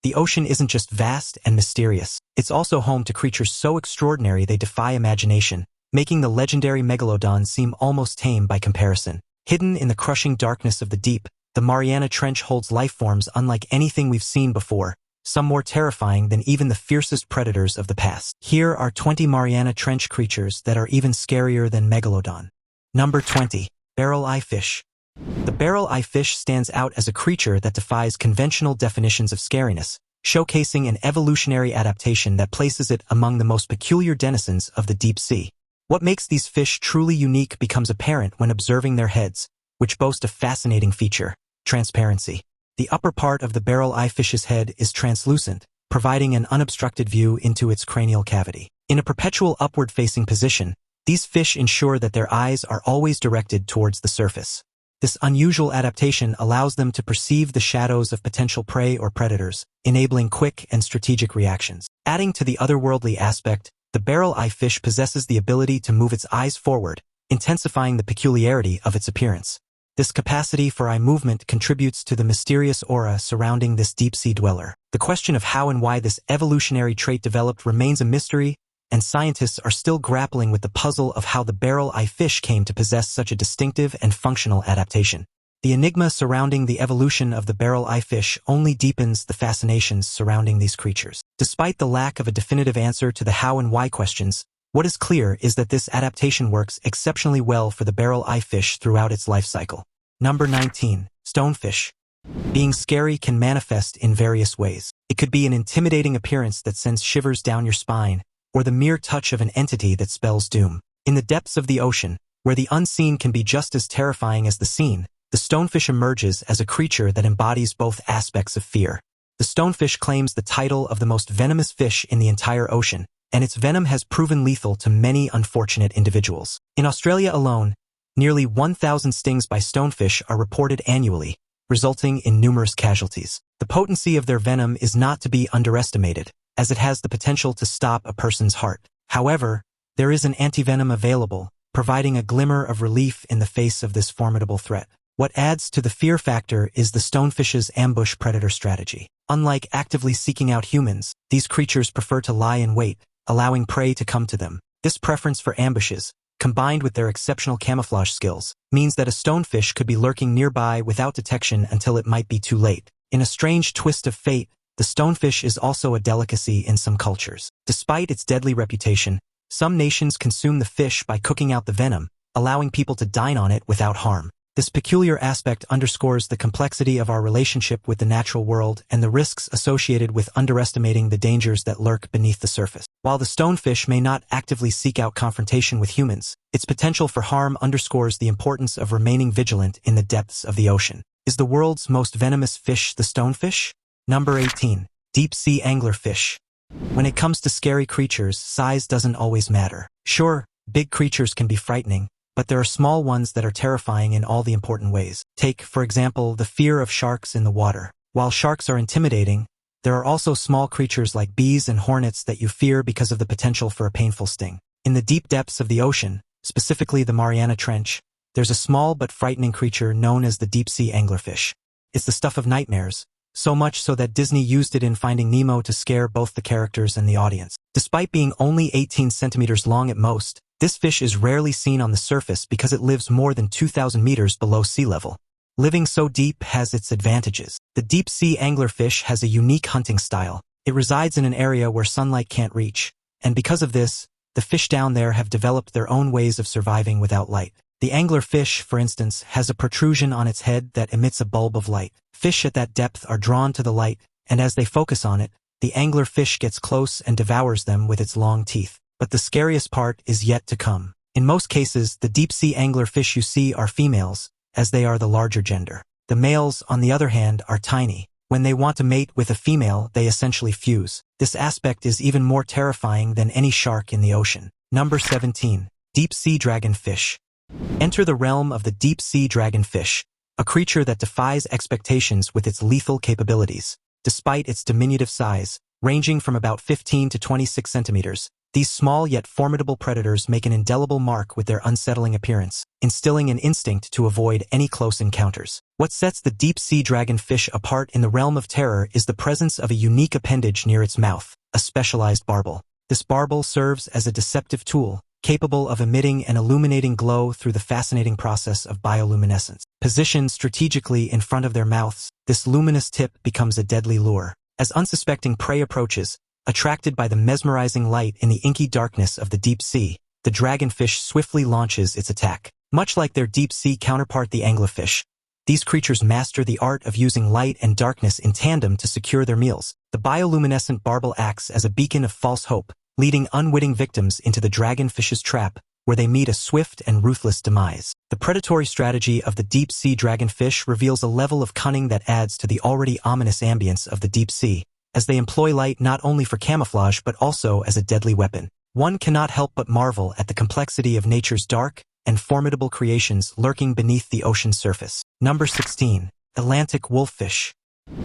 The ocean isn't just vast and mysterious, it's also home to creatures so extraordinary they defy imagination, making the legendary Megalodon seem almost tame by comparison. Hidden in the crushing darkness of the deep, the Mariana Trench holds lifeforms unlike anything we've seen before, some more terrifying than even the fiercest predators of the past. Here are 20 Mariana Trench creatures that are even scarier than Megalodon. Number 20. Barreleye fish. The barreleye fish stands out as a creature that defies conventional definitions of scariness, showcasing an evolutionary adaptation that places it among the most peculiar denizens of the deep sea. What makes these fish truly unique becomes apparent when observing their heads, which boast a fascinating feature: transparency. The upper part of the barreleye fish's head is translucent, providing an unobstructed view into its cranial cavity. In a perpetual upward-facing position, these fish ensure that their eyes are always directed towards the surface. This unusual adaptation allows them to perceive the shadows of potential prey or predators, enabling quick and strategic reactions. Adding to the otherworldly aspect, the barreleye fish possesses the ability to move its eyes forward, intensifying the peculiarity of its appearance. This capacity for eye movement contributes to the mysterious aura surrounding this deep-sea dweller. The question of how and why this evolutionary trait developed remains a mystery, and scientists are still grappling with the puzzle of how the barreleye fish came to possess such a distinctive and functional adaptation. The enigma surrounding the evolution of the barreleye fish only deepens the fascinations surrounding these creatures. Despite the lack of a definitive answer to the how and why questions, what is clear is that this adaptation works exceptionally well for the barreleye fish throughout its life cycle. Number 19. Stonefish. Being scary can manifest in various ways. It could be an intimidating appearance that sends shivers down your spine, or the mere touch of an entity that spells doom. In the depths of the ocean, where the unseen can be just as terrifying as the seen, the stonefish emerges as a creature that embodies both aspects of fear. The stonefish claims the title of the most venomous fish in the entire ocean, and its venom has proven lethal to many unfortunate individuals. In Australia alone, nearly 1,000 stings by stonefish are reported annually, resulting in numerous casualties. The potency of their venom is not to be underestimated, as it has the potential to stop a person's heart. However, there is an antivenom available, providing a glimmer of relief in the face of this formidable threat. What adds to the fear factor is the stonefish's ambush predator strategy. Unlike actively seeking out humans, these creatures prefer to lie in wait, allowing prey to come to them. This preference for ambushes, combined with their exceptional camouflage skills, means that a stonefish could be lurking nearby without detection until it might be too late. In a strange twist of fate, the stonefish is also a delicacy in some cultures. Despite its deadly reputation, some nations consume the fish by cooking out the venom, allowing people to dine on it without harm. This peculiar aspect underscores the complexity of our relationship with the natural world and the risks associated with underestimating the dangers that lurk beneath the surface. While the stonefish may not actively seek out confrontation with humans, its potential for harm underscores the importance of remaining vigilant in the depths of the ocean. Is the world's most venomous fish the stonefish? Number 18. Deep-sea anglerfish. When it comes to scary creatures, size doesn't always matter. Sure, big creatures can be frightening, but there are small ones that are terrifying in all the important ways. Take, for example, the fear of sharks in the water. While sharks are intimidating, there are also small creatures like bees and hornets that you fear because of the potential for a painful sting. In the deep depths of the ocean, specifically the Mariana Trench, there's a small but frightening creature known as the deep-sea anglerfish. It's the stuff of nightmares, so much so that Disney used it in Finding Nemo to scare both the characters and the audience. Despite being only 18 centimeters long at most, this fish is rarely seen on the surface because it lives more than 2,000 meters below sea level. Living so deep has its advantages. The deep-sea anglerfish has a unique hunting style. It resides in an area where sunlight can't reach, and because of this, the fish down there have developed their own ways of surviving without light. The anglerfish, for instance, has a protrusion on its head that emits a bulb of light. Fish at that depth are drawn to the light, and as they focus on it, the anglerfish gets close and devours them with its long teeth. But the scariest part is yet to come. In most cases, the deep-sea anglerfish you see are females, as they are the larger gender. The males, on the other hand, are tiny. When they want to mate with a female, they essentially fuse. This aspect is even more terrifying than any shark in the ocean. Number 17. Deep-sea dragonfish. Enter the realm of the deep-sea dragonfish, a creature that defies expectations with its lethal capabilities. Despite its diminutive size, ranging from about 15 to 26 centimeters, These small yet formidable predators make an indelible mark with their unsettling appearance, instilling an instinct to avoid any close encounters. What sets the deep-sea dragonfish apart in the realm of terror is the presence of a unique appendage near its mouth, a specialized barbel. This barbel serves as a deceptive tool, capable of emitting an illuminating glow through the fascinating process of bioluminescence. Positioned strategically in front of their mouths, this luminous tip becomes a deadly lure. As unsuspecting prey approaches, attracted by the mesmerizing light in the inky darkness of the deep sea, the dragonfish swiftly launches its attack. Much like their deep-sea counterpart the anglerfish, these creatures master the art of using light and darkness in tandem to secure their meals. The bioluminescent barbel acts as a beacon of false hope, leading unwitting victims into the dragonfish's trap, where they meet a swift and ruthless demise. The predatory strategy of the deep-sea dragonfish reveals a level of cunning that adds to the already ominous ambience of the deep sea, as they employ light not only for camouflage but also as a deadly weapon. One cannot help but marvel at the complexity of nature's dark and formidable creations lurking beneath the ocean's surface. Number 16. Atlantic wolfish.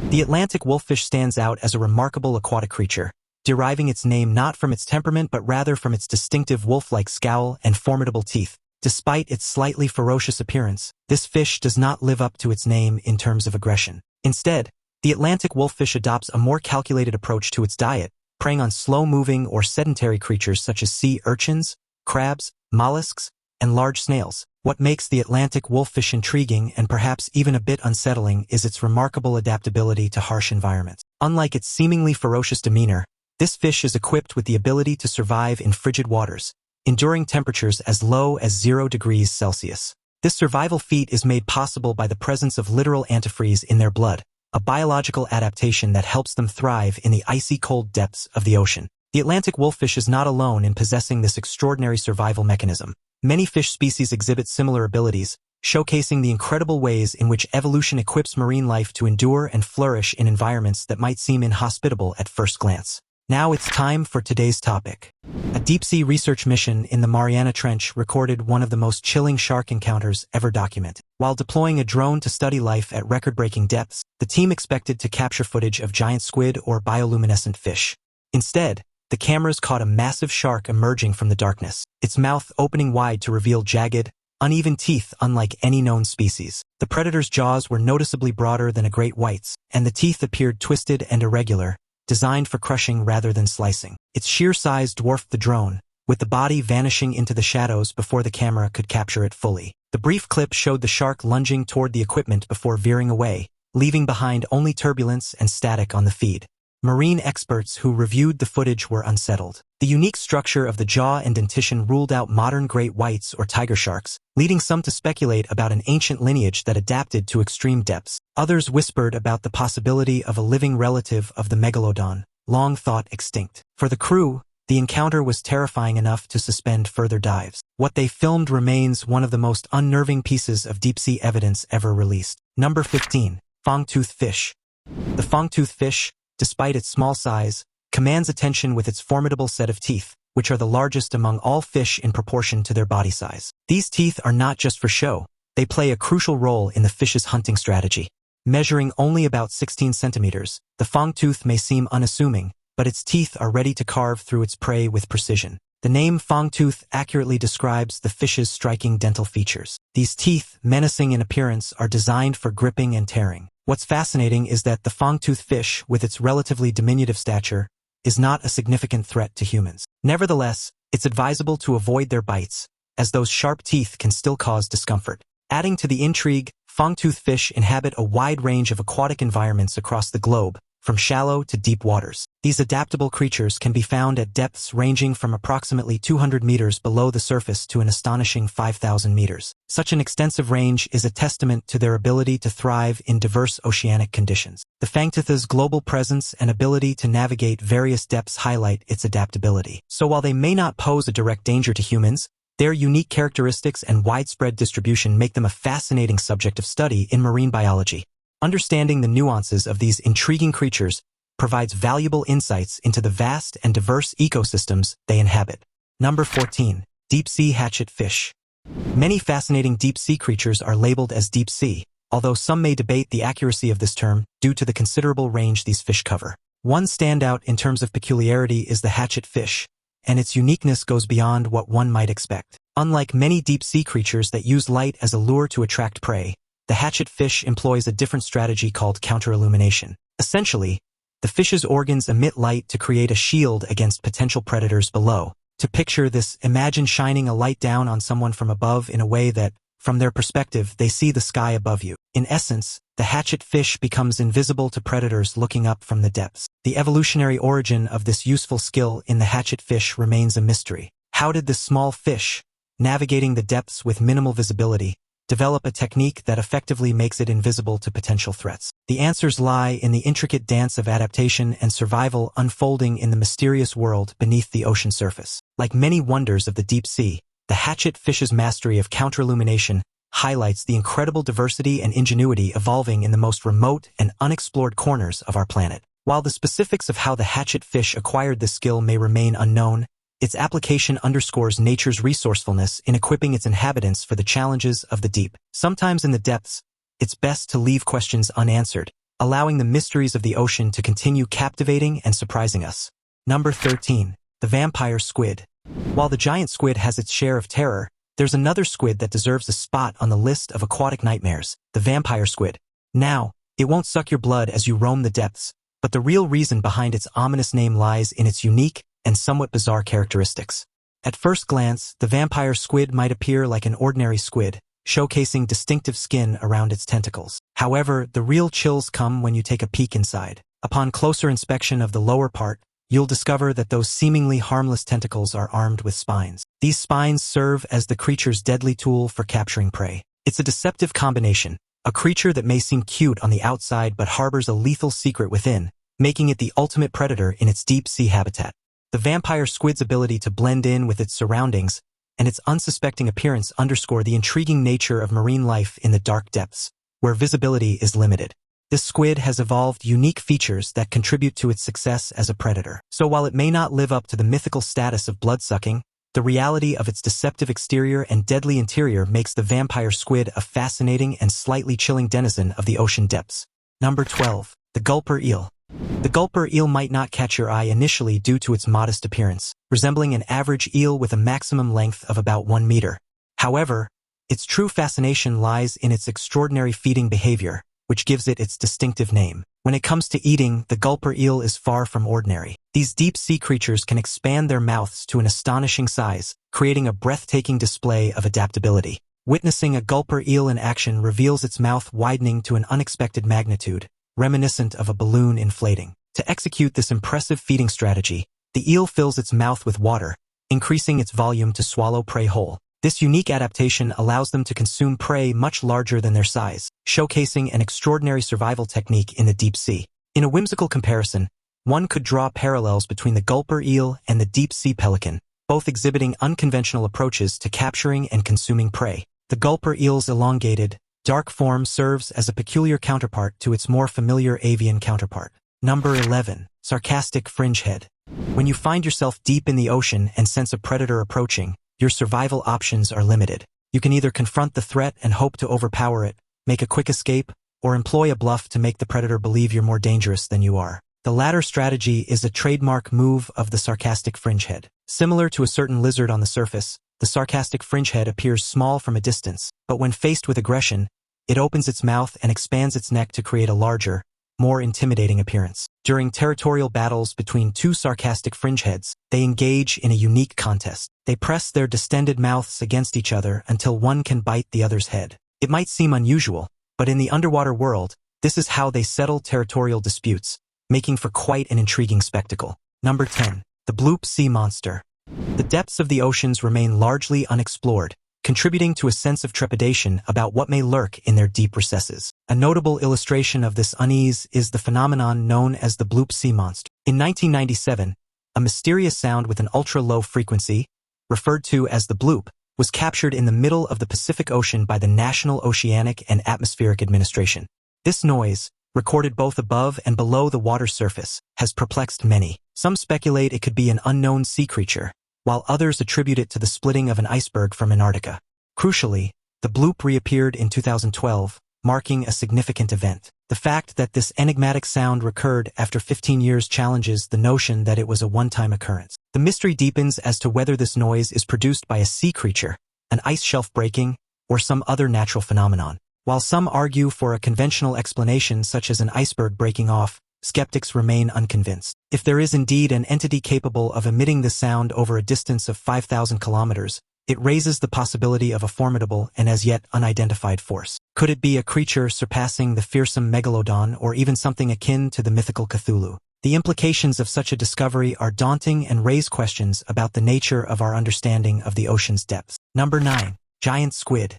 The Atlantic wolfish stands out as a remarkable aquatic creature, deriving its name not from its temperament but rather from its distinctive wolf-like scowl and formidable teeth. Despite its slightly ferocious appearance, this fish does not live up to its name in terms of aggression. Instead, the Atlantic wolfish adopts a more calculated approach to its diet, preying on slow-moving or sedentary creatures such as sea urchins, crabs, mollusks, and large snails. What makes the Atlantic wolfish intriguing and perhaps even a bit unsettling is its remarkable adaptability to harsh environments. Unlike its seemingly ferocious demeanor, this fish is equipped with the ability to survive in frigid waters, enduring temperatures as low as 0 degrees Celsius. This survival feat is made possible by the presence of literal antifreeze in their blood, a biological adaptation that helps them thrive in the icy cold depths of the ocean. The Atlantic wolfish is not alone in possessing this extraordinary survival mechanism. Many fish species exhibit similar abilities, showcasing the incredible ways in which evolution equips marine life to endure and flourish in environments that might seem inhospitable at first glance. Now it's time for today's topic. A deep-sea research mission in the Mariana Trench recorded one of the most chilling shark encounters ever documented. While deploying a drone to study life at record-breaking depths, the team expected to capture footage of giant squid or bioluminescent fish. Instead, the cameras caught a massive shark emerging from the darkness, its mouth opening wide to reveal jagged, uneven teeth unlike any known species. The predator's jaws were noticeably broader than a great white's, and the teeth appeared twisted and irregular, designed for crushing rather than slicing. Its sheer size dwarfed the drone, with the body vanishing into the shadows before the camera could capture it fully. The brief clip showed the shark lunging toward the equipment before veering away, leaving behind only turbulence and static on the feed. Marine experts who reviewed the footage were unsettled. The unique structure of the jaw and dentition ruled out modern great whites or tiger sharks, leading some to speculate about an ancient lineage that adapted to extreme depths. Others whispered about the possibility of a living relative of the Megalodon, long thought extinct. For the crew, the encounter was terrifying enough to suspend further dives. What they filmed remains one of the most unnerving pieces of deep-sea evidence ever released. Number 15. Fangtooth fish. The fangtooth fish, despite its small size, commands attention with its formidable set of teeth, which are the largest among all fish in proportion to their body size. These teeth are not just for show, they play a crucial role in the fish's hunting strategy. Measuring only about 16 centimeters, the fangtooth may seem unassuming, but its teeth are ready to carve through its prey with precision. The name fangtooth accurately describes the fish's striking dental features. These teeth, menacing in appearance, are designed for gripping and tearing. What's fascinating is that the fangtooth fish, with its relatively diminutive stature, is not a significant threat to humans. Nevertheless, it's advisable to avoid their bites, as those sharp teeth can still cause discomfort. Adding to the intrigue, fangtooth fish inhabit a wide range of aquatic environments across the globe, from shallow to deep waters. These adaptable creatures can be found at depths ranging from approximately 200 meters below the surface to an astonishing 5,000 meters. Such an extensive range is a testament to their ability to thrive in diverse oceanic conditions. The fangtooth's global presence and ability to navigate various depths highlight its adaptability. So while they may not pose a direct danger to humans, their unique characteristics and widespread distribution make them a fascinating subject of study in marine biology. Understanding the nuances of these intriguing creatures provides valuable insights into the vast and diverse ecosystems they inhabit. Number 14. Deep-sea hatchet fish. Many fascinating deep-sea creatures are labeled as deep-sea, although some may debate the accuracy of this term due to the considerable range these fish cover. One standout in terms of peculiarity is the hatchet fish, and its uniqueness goes beyond what one might expect. Unlike many deep-sea creatures that use light as a lure to attract prey, the hatchet fish employs a different strategy called counter-illumination. Essentially, the fish's organs emit light to create a shield against potential predators below. To picture this, imagine shining a light down on someone from above in a way that, from their perspective, they see the sky above you. In essence, the hatchet fish becomes invisible to predators looking up from the depths. The evolutionary origin of this useful skill in the hatchet fish remains a mystery. How did this small fish, navigating the depths with minimal visibility, develop a technique that effectively makes it invisible to potential threats? The answers lie in the intricate dance of adaptation and survival unfolding in the mysterious world beneath the ocean surface. Like many wonders of the deep sea, the hatchet fish's mastery of counter-illumination highlights the incredible diversity and ingenuity evolving in the most remote and unexplored corners of our planet. While the specifics of how the hatchet fish acquired this skill may remain unknown, its application underscores nature's resourcefulness in equipping its inhabitants for the challenges of the deep. Sometimes in the depths, it's best to leave questions unanswered, allowing the mysteries of the ocean to continue captivating and surprising us. Number 13. The vampire squid. While the giant squid has its share of terror, there's another squid that deserves a spot on the list of aquatic nightmares, the vampire squid. Now, it won't suck your blood as you roam the depths, but the real reason behind its ominous name lies in its unique and somewhat bizarre characteristics. At first glance, the vampire squid might appear like an ordinary squid, showcasing distinctive skin around its tentacles. However, the real chills come when you take a peek inside. Upon closer inspection of the lower part, you'll discover that those seemingly harmless tentacles are armed with spines. These spines serve as the creature's deadly tool for capturing prey. It's a deceptive combination, a creature that may seem cute on the outside but harbors a lethal secret within, making it the ultimate predator in its deep-sea habitat. The vampire squid's ability to blend in with its surroundings and its unsuspecting appearance underscore the intriguing nature of marine life in the dark depths, where visibility is limited. This squid has evolved unique features that contribute to its success as a predator. So while it may not live up to the mythical status of blood-sucking, the reality of its deceptive exterior and deadly interior makes the vampire squid a fascinating and slightly chilling denizen of the ocean depths. Number 12. The Gulper eel. The Gulper eel might not catch your eye initially due to its modest appearance, resembling an average eel with a maximum length of about 1 meter. However, its true fascination lies in its extraordinary feeding behavior, which gives it its distinctive name. When it comes to eating, the Gulper eel is far from ordinary. These deep-sea creatures can expand their mouths to an astonishing size, creating a breathtaking display of adaptability. Witnessing a Gulper eel in action reveals its mouth widening to an unexpected magnitude, reminiscent of a balloon inflating. To execute this impressive feeding strategy, the eel fills its mouth with water, increasing its volume to swallow prey whole. This unique adaptation allows them to consume prey much larger than their size, showcasing an extraordinary survival technique in the deep sea. In a whimsical comparison, one could draw parallels between the Gulper eel and the deep-sea pelican, both exhibiting unconventional approaches to capturing and consuming prey. The Gulper eel's elongated, dark form serves as a peculiar counterpart to its more familiar avian counterpart. Number 11. Sarcastic fringe head. When you find yourself deep in the ocean and sense a predator approaching, your survival options are limited. You can either confront the threat and hope to overpower it, make a quick escape, or employ a bluff to make the predator believe you're more dangerous than you are. The latter strategy is a trademark move of the sarcastic fringehead. Similar to a certain lizard on the surface, the sarcastic fringehead appears small from a distance, but when faced with aggression, it opens its mouth and expands its neck to create a larger, more intimidating appearance. During territorial battles between two sarcastic fringeheads, they engage in a unique contest. They press their distended mouths against each other until one can bite the other's head. It might seem unusual, but in the underwater world, this is how they settle territorial disputes, making for quite an intriguing spectacle. Number 10. The Bloop Sea Monster. The depths of the oceans remain largely unexplored, contributing to a sense of trepidation about what may lurk in their deep recesses. A notable illustration of this unease is the phenomenon known as the Bloop Sea Monster. In 1997, a mysterious sound with an ultra-low frequency, referred to as the bloop, was captured in the middle of the Pacific Ocean by the National Oceanic and Atmospheric Administration. This noise, recorded both above and below the water's surface, has perplexed many. Some speculate it could be an unknown sea creature, while others attribute it to the splitting of an iceberg from Antarctica. Crucially, the bloop reappeared in 2012, marking a significant event. The fact that this enigmatic sound recurred after 15 years challenges the notion that it was a one-time occurrence. The mystery deepens as to whether this noise is produced by a sea creature, an ice shelf breaking, or some other natural phenomenon. While some argue for a conventional explanation such as an iceberg breaking off, skeptics remain unconvinced. If there is indeed an entity capable of emitting this sound over a distance of 5,000 kilometers, it raises the possibility of a formidable and as yet unidentified force. Could it be a creature surpassing the fearsome Megalodon or even something akin to the mythical Cthulhu? The implications of such a discovery are daunting and raise questions about the nature of our understanding of the ocean's depths. Number 9. Giant squid.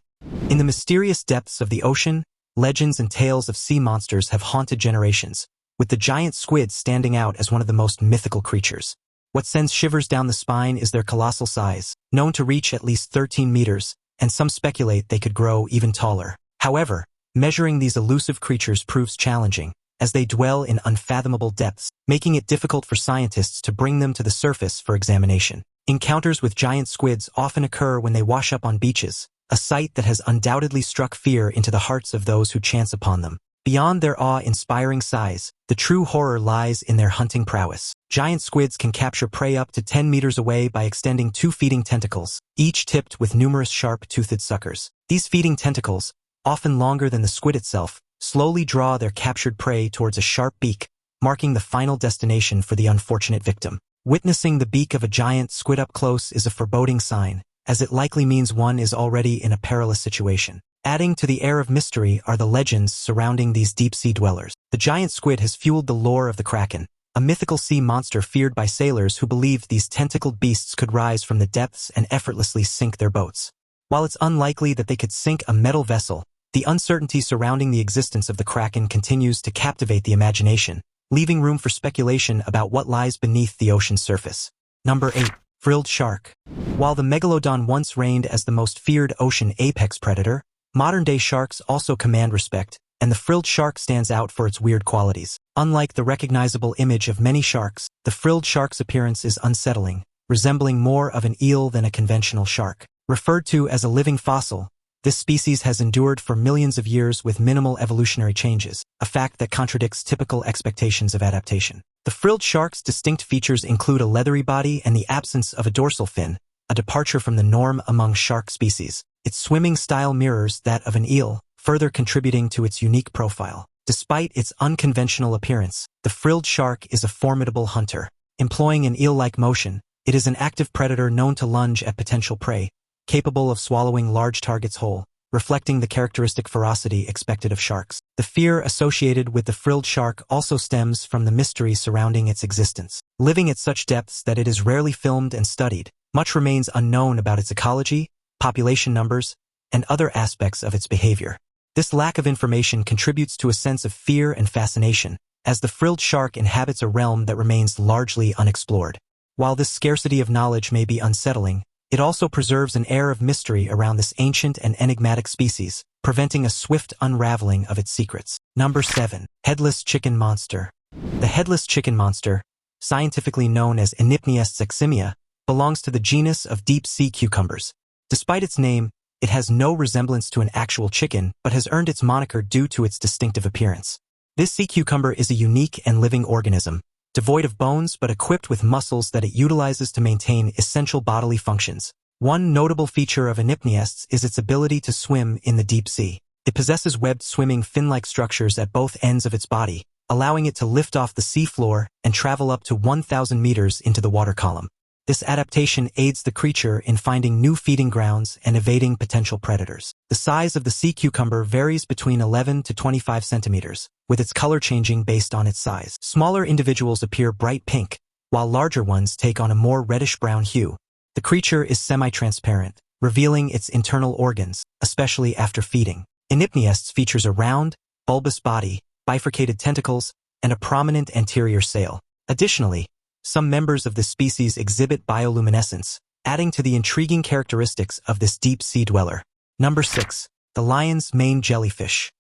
In the mysterious depths of the ocean, legends and tales of sea monsters have haunted generations, with the giant squid standing out as one of the most mythical creatures. What sends shivers down the spine is their colossal size, known to reach at least 13 meters, and some speculate they could grow even taller. However, measuring these elusive creatures proves challenging, as they dwell in unfathomable depths, making it difficult for scientists to bring them to the surface for examination. Encounters with giant squids often occur when they wash up on beaches, a sight that has undoubtedly struck fear into the hearts of those who chance upon them. Beyond their awe-inspiring size, the true horror lies in their hunting prowess. Giant squids can capture prey up to 10 meters away by extending 2 feeding tentacles, each tipped with numerous sharp-toothed suckers. These feeding tentacles, often longer than the squid itself, slowly draw their captured prey towards a sharp beak, marking the final destination for the unfortunate victim. Witnessing the beak of a giant squid up close is a foreboding sign, as it likely means one is already in a perilous situation. Adding to the air of mystery are the legends surrounding these deep-sea dwellers. The giant squid has fueled the lore of the kraken, a mythical sea monster feared by sailors who believed these tentacled beasts could rise from the depths and effortlessly sink their boats. While it's unlikely that they could sink a metal vessel, the uncertainty surrounding the existence of the kraken continues to captivate the imagination, leaving room for speculation about what lies beneath the ocean's surface. Number 8. Frilled shark. While the Megalodon once reigned as the most feared ocean apex predator, modern-day sharks also command respect, and the frilled shark stands out for its weird qualities. Unlike the recognizable image of many sharks, the frilled shark's appearance is unsettling, resembling more of an eel than a conventional shark. Referred to as a living fossil, this species has endured for millions of years with minimal evolutionary changes, a fact that contradicts typical expectations of adaptation. The frilled shark's distinct features include a leathery body and the absence of a dorsal fin, a departure from the norm among shark species. Its swimming style mirrors that of an eel, further contributing to its unique profile. Despite its unconventional appearance, the frilled shark is a formidable hunter. Employing an eel-like motion, it is an active predator known to lunge at potential prey, capable of swallowing large targets whole, reflecting the characteristic ferocity expected of sharks. The fear associated with the frilled shark also stems from the mystery surrounding its existence. Living at such depths that it is rarely filmed and studied, much remains unknown about its ecology, population numbers, and other aspects of its behavior. This lack of information contributes to a sense of fear and fascination, as the frilled shark inhabits a realm that remains largely unexplored. While this scarcity of knowledge may be unsettling, it also preserves an air of mystery around this ancient and enigmatic species, preventing a swift unraveling of its secrets. Number 7. Headless chicken monster. The headless chicken monster, scientifically known as Enypnias xeximia, belongs to the genus of deep-sea cucumbers. Despite its name, it has no resemblance to an actual chicken, but has earned its moniker due to its distinctive appearance. This sea cucumber is a unique and living organism, devoid of bones but equipped with muscles that it utilizes to maintain essential bodily functions. One notable feature of Enypnias is its ability to swim in the deep sea. It possesses webbed swimming fin-like structures at both ends of its body, allowing it to lift off the sea floor and travel up to 1,000 meters into the water column. This adaptation aids the creature in finding new feeding grounds and evading potential predators. The size of the sea cucumber varies between 11 to 25 centimeters, with its color changing based on its size. Smaller individuals appear bright pink, while larger ones take on a more reddish-brown hue. The creature is semi-transparent, revealing its internal organs, especially after feeding. Enypnias features a round, bulbous body, bifurcated tentacles, and a prominent anterior sail. Additionally, some members of this species exhibit bioluminescence, adding to the intriguing characteristics of this deep-sea dweller. Number 6. The lion's mane jellyfish.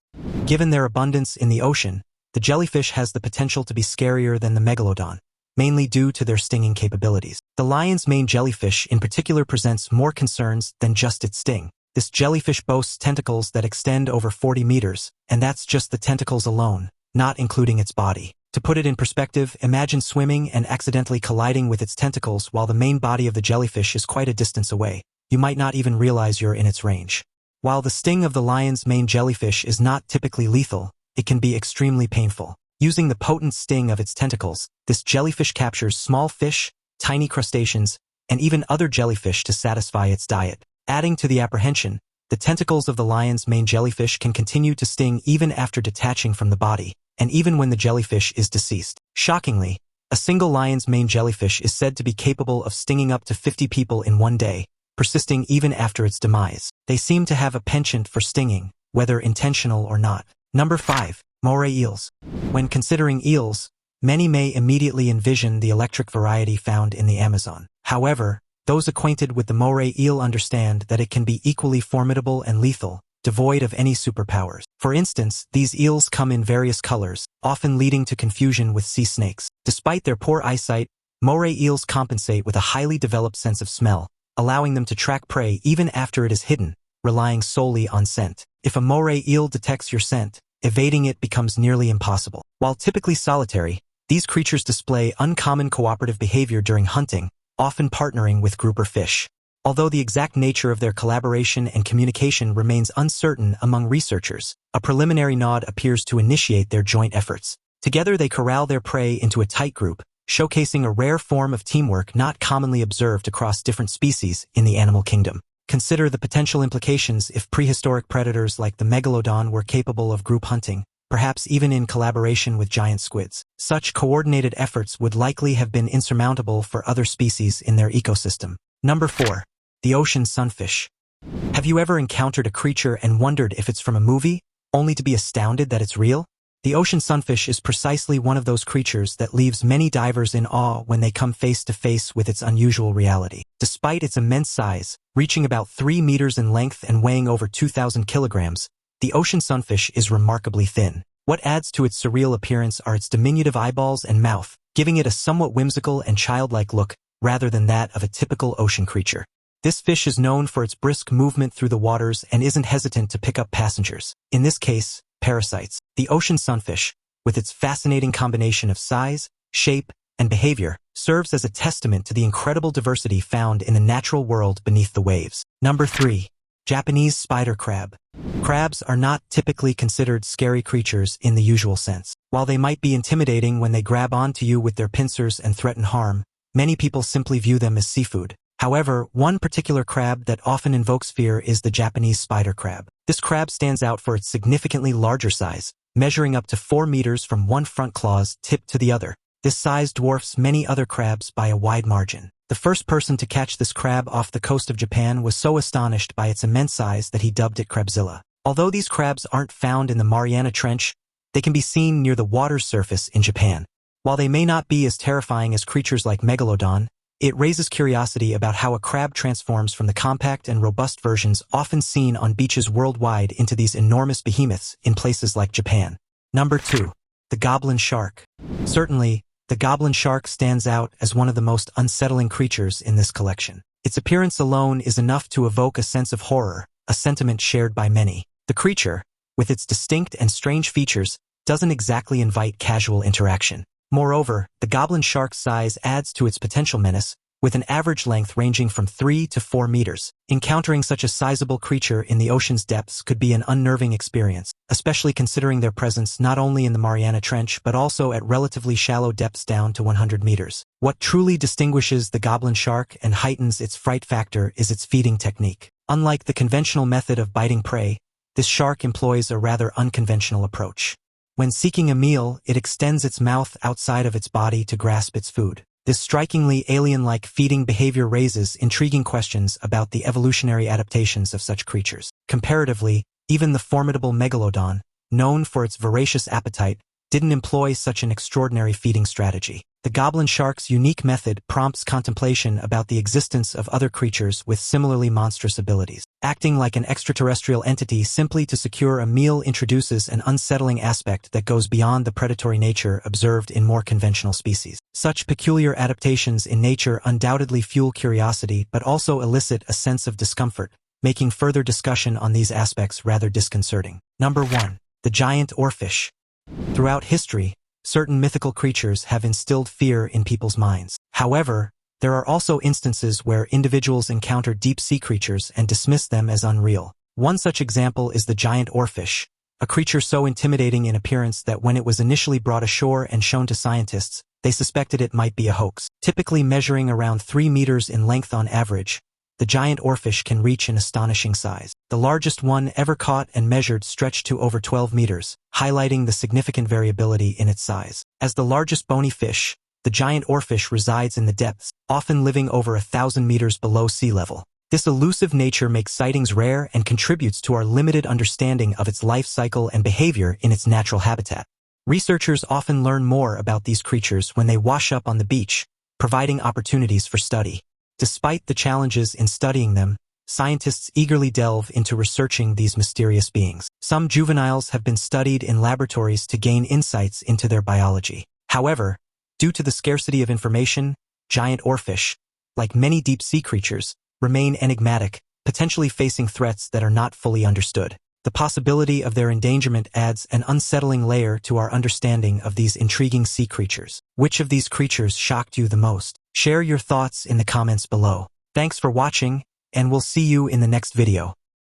Given their abundance in the ocean, the jellyfish has the potential to be scarier than the Megalodon, mainly due to their stinging capabilities. The lion's mane jellyfish in particular presents more concerns than just its sting. This jellyfish boasts tentacles that extend over 40 meters, and that's just the tentacles alone, not including its body. To put it in perspective, imagine swimming and accidentally colliding with its tentacles while the main body of the jellyfish is quite a distance away. You might not even realize you're in its range. While the sting of the lion's mane jellyfish is not typically lethal, it can be extremely painful. Using the potent sting of its tentacles, this jellyfish captures small fish, tiny crustaceans, and even other jellyfish to satisfy its diet. Adding to the apprehension, the tentacles of the lion's mane jellyfish can continue to sting even after detaching from the body, and even when the jellyfish is deceased. Shockingly, a single lion's mane jellyfish is said to be capable of stinging up to 50 people in one day, persisting even after its demise. They seem to have a penchant for stinging, whether intentional or not. Number 5. Moray eels. When considering eels, many may immediately envision the electric variety found in the Amazon. However, those acquainted with the moray eel understand that it can be equally formidable and lethal, devoid of any superpowers. For instance, these eels come in various colors, often leading to confusion with sea snakes. Despite their poor eyesight, moray eels compensate with a highly developed sense of smell, allowing them to track prey even after it is hidden, relying solely on scent. If a moray eel detects your scent, evading it becomes nearly impossible. While typically solitary, these creatures display uncommon cooperative behavior during hunting, often partnering with grouper fish. Although the exact nature of their collaboration and communication remains uncertain among researchers, a preliminary nod appears to initiate their joint efforts. Together they corral their prey into a tight group, showcasing a rare form of teamwork not commonly observed across different species in the animal kingdom. Consider the potential implications if prehistoric predators like the Megalodon were capable of group hunting, perhaps even in collaboration with giant squids. Such coordinated efforts would likely have been insurmountable for other species in their ecosystem. Number 4. The ocean sunfish. Have you ever encountered a creature and wondered if it's from a movie, only to be astounded that it's real? The ocean sunfish is precisely one of those creatures that leaves many divers in awe when they come face to face with its unusual reality. Despite its immense size, reaching about 3 meters in length and weighing over 2,000 kilograms, the ocean sunfish is remarkably thin. What adds to its surreal appearance are its diminutive eyeballs and mouth, giving it a somewhat whimsical and childlike look rather than that of a typical ocean creature. This fish is known for its brisk movement through the waters and isn't hesitant to pick up passengers, in this case, parasites. The ocean sunfish, with its fascinating combination of size, shape, and behavior, serves as a testament to the incredible diversity found in the natural world beneath the waves. Number 3. Japanese spider crab. Crabs are not typically considered scary creatures in the usual sense. While they might be intimidating when they grab onto you with their pincers and threaten harm, many people simply view them as seafood. However, one particular crab that often invokes fear is the Japanese spider crab. This crab stands out for its significantly larger size, measuring up to 4 meters from one front claw's tip to the other. This size dwarfs many other crabs by a wide margin. The first person to catch this crab off the coast of Japan was so astonished by its immense size that he dubbed it Crabzilla. Although these crabs aren't found in the Mariana Trench, they can be seen near the water's surface in Japan. While they may not be as terrifying as creatures like Megalodon, it raises curiosity about how a crab transforms from the compact and robust versions often seen on beaches worldwide into these enormous behemoths in places like Japan. Number 2. The goblin shark. Certainly, the goblin shark stands out as one of the most unsettling creatures in this collection. Its appearance alone is enough to evoke a sense of horror, a sentiment shared by many. The creature, with its distinct and strange features, doesn't exactly invite casual interaction. Moreover, the goblin shark's size adds to its potential menace, with an average length ranging from 3 to 4 meters. Encountering such a sizable creature in the ocean's depths could be an unnerving experience, especially considering their presence not only in the Mariana Trench but also at relatively shallow depths down to 100 meters. What truly distinguishes the goblin shark and heightens its fright factor is its feeding technique. Unlike the conventional method of biting prey, this shark employs a rather unconventional approach. When seeking a meal, it extends its mouth outside of its body to grasp its food. This strikingly alien-like feeding behavior raises intriguing questions about the evolutionary adaptations of such creatures. Comparatively, even the formidable Megalodon, known for its voracious appetite, didn't employ such an extraordinary feeding strategy. The goblin shark's unique method prompts contemplation about the existence of other creatures with similarly monstrous abilities. Acting like an extraterrestrial entity simply to secure a meal introduces an unsettling aspect that goes beyond the predatory nature observed in more conventional species. Such peculiar adaptations in nature undoubtedly fuel curiosity but also elicit a sense of discomfort, making further discussion on these aspects rather disconcerting. Number 1. The giant oarfish. Throughout history, certain mythical creatures have instilled fear in people's minds. However, there are also instances where individuals encounter deep-sea creatures and dismiss them as unreal. One such example is the giant oarfish, a creature so intimidating in appearance that when it was initially brought ashore and shown to scientists, they suspected it might be a hoax. Typically measuring around 3 meters in length on average, the giant oarfish can reach an astonishing size. The largest one ever caught and measured stretched to over 12 meters, highlighting the significant variability in its size. As the largest bony fish, the giant oarfish resides in the depths, often living over 1,000 meters below sea level. This elusive nature makes sightings rare and contributes to our limited understanding of its life cycle and behavior in its natural habitat. Researchers often learn more about these creatures when they wash up on the beach, providing opportunities for study. Despite the challenges in studying them, scientists eagerly delve into researching these mysterious beings. Some juveniles have been studied in laboratories to gain insights into their biology. However, due to the scarcity of information, giant oarfish, like many deep-sea creatures, remain enigmatic, potentially facing threats that are not fully understood. The possibility of their endangerment adds an unsettling layer to our understanding of these intriguing sea creatures. Which of these creatures shocked you the most? Share your thoughts in the comments below. Thanks for watching, and we'll see you in the next video.